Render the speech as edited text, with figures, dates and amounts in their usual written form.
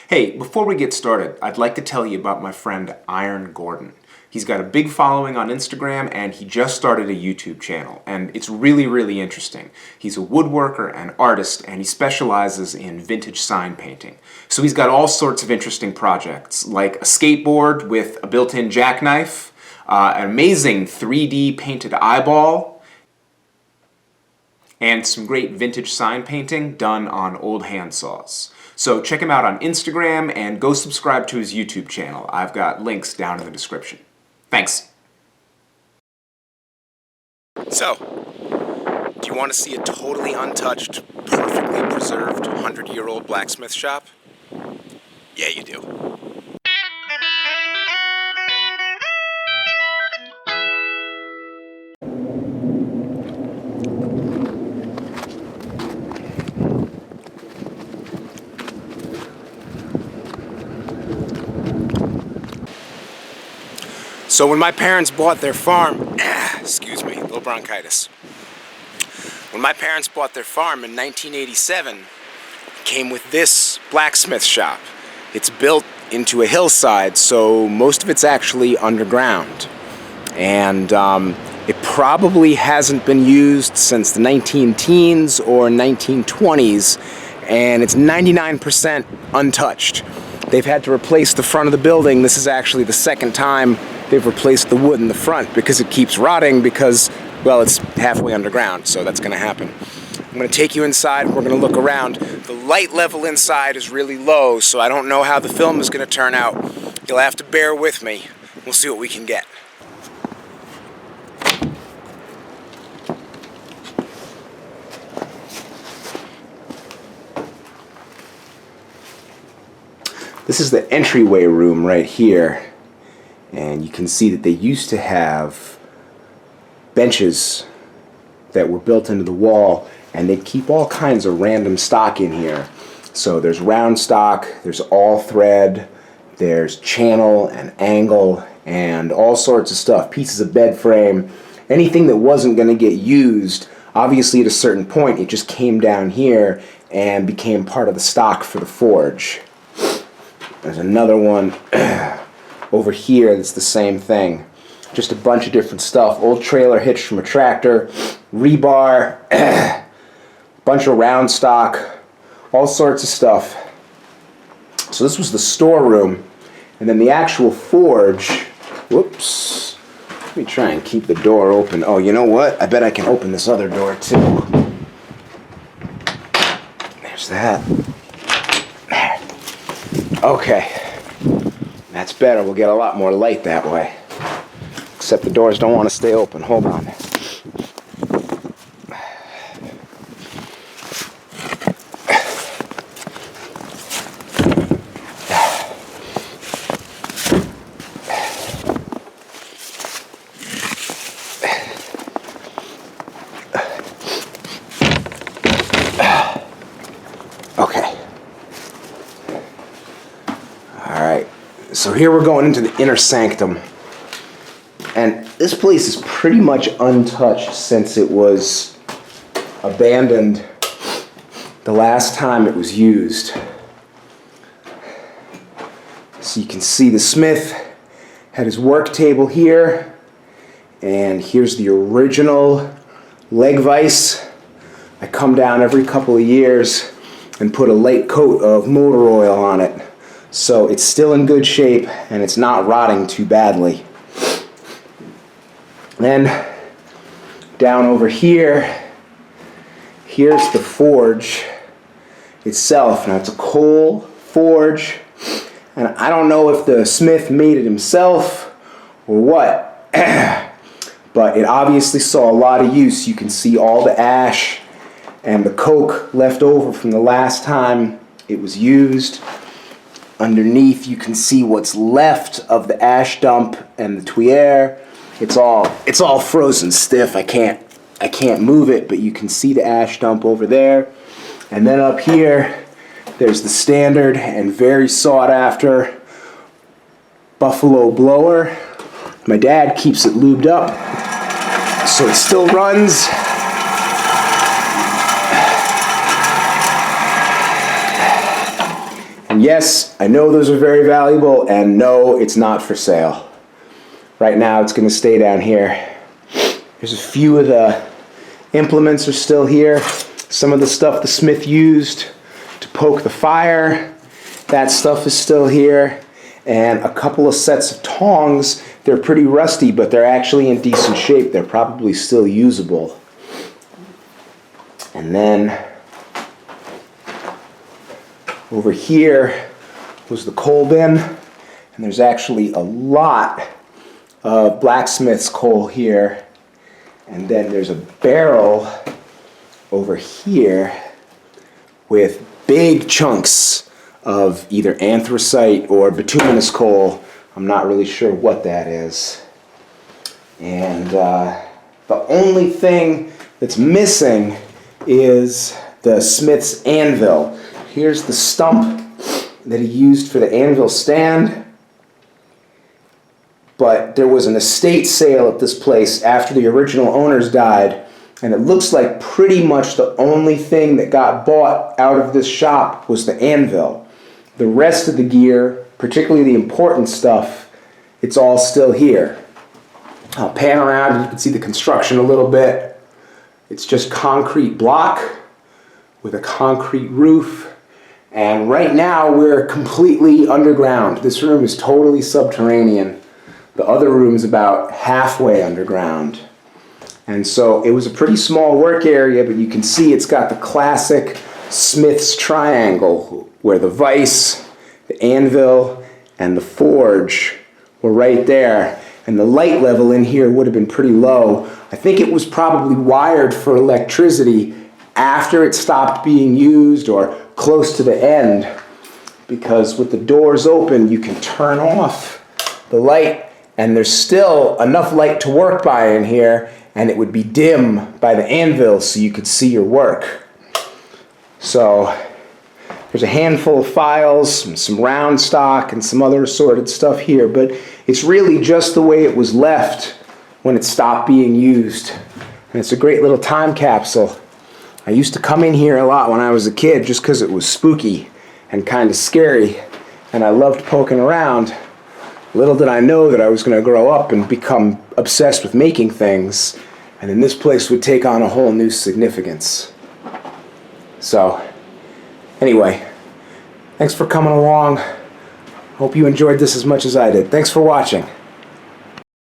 Hey, before we get started, I'd like to tell you about my friend Iron Gordon. He's got a big following on Instagram and he just started a YouTube channel, and it's really interesting. He's a woodworker and artist, and he specializes in vintage sign painting. So he's got all sorts of interesting projects, like a skateboard with a built-in jackknife, an amazing 3D painted eyeball, and some great vintage sign painting done on old handsaws. So check him out on Instagram and go subscribe to his YouTube channel. I've got links down in the description. Thanks. So, do you want to see a totally untouched, perfectly preserved 100-year-old blacksmith shop? Yeah, you do. So when my parents bought their farm, excuse me, a little bronchitis. When my parents bought their farm in 1987, it came with this blacksmith shop. It's built into a hillside, so most of it's actually underground. And it probably hasn't been used since the 19-teens or 1920s, and it's 99% untouched. They've had to replace the front of the building. This is actually the second time they've replaced the wood in the front because it keeps rotting because, well, it's halfway underground, so that's going to happen. I'm going to take you inside and we're going to look around. The light level inside is really low, so I don't know how the film is going to turn out. You'll have to bear with me. We'll see what we can get. This is the entryway room right here, and you can see that they used to have benches that were built into the wall, and they'd keep all kinds of random stock in here. So there's round stock, there's all thread, there's channel and angle, and all sorts of stuff, pieces of bed frame, anything that wasn't going to get used. Obviously at a certain point it just came down here and became part of the stock for the forge. There's another one over here that's the same thing. Just a bunch of different stuff. Old trailer hitched from a tractor, rebar, bunch of round stock, all sorts of stuff. So this was the storeroom. And then the actual forge, whoops. Let me try and keep the door open. Oh, you know what? I bet I can open this other door too. There's that. Okay, that's better. We'll get a lot more light that way. Except the doors don't want to stay open. Hold on. Okay. So here we're going into the Inner Sanctum, and this place is pretty much untouched since it was abandoned the last time it was used. So you can see the smith had his work table here, and here's the original leg-vise. I come down every couple of years and put a light coat of motor oil on it. So it's still in good shape and it's not rotting too badly. Then down over here, here's the forge itself. Now it's a coal forge, and I don't know if the smith made it himself or what, but it obviously saw a lot of use. You can see all the ash and the coke left over from the last time it was used. Underneath you can see what's left of the ash dump and the tuyere. It's all frozen stiff. I can't move it, but you can see the ash dump over there. And then up here there's the standard and very sought after Buffalo blower. My dad keeps it lubed up so it still runs. And And yes, I know those are very valuable, and no, it's not for sale. Right now, it's going to stay down here. There's a few of the implements are still here. Some of the stuff the smith used to poke the fire, that stuff is still here. And a couple of sets of tongs. They're pretty rusty, but they're actually in decent shape. They're probably still usable. And then over here was the coal bin. And there's actually a lot of blacksmith's coal here. And then there's a barrel over here with big chunks of either anthracite or bituminous coal. I'm not really sure what that is. And the only thing that's missing is the smith's anvil. Here's the stump that he used for the anvil stand. But there was an estate sale at this place after the original owners died, and it looks like pretty much the only thing that got bought out of this shop was the anvil. The rest of the gear, particularly the important stuff, it's all still here. I'll pan around and you can see the construction a little bit. It's just concrete block with a concrete roof. And right now we're completely underground. This room is totally subterranean. The other room's about halfway underground. And so it was a pretty small work area, but you can see it's got the classic smith's triangle where the vise, the anvil, and the forge were right there. And the light level in here would have been pretty low. I think it was probably wired for electricity after it stopped being used or close to the end, because with the doors open you can turn off the light and there's still enough light to work by in here, and it would be dim by the anvil so you could see your work. So there's a handful of files, some round stock, and some other assorted stuff here, but it's really just the way it was left when it stopped being used. And it's a great little time capsule. I used to come in here a lot when I was a kid just because it was spooky and kind of scary, and I loved poking around. Little did I know that I was going to grow up and become obsessed with making things, and then this place would take on a whole new significance. So, anyway, thanks for coming along. Hope you enjoyed this as much as I did. Thanks for watching.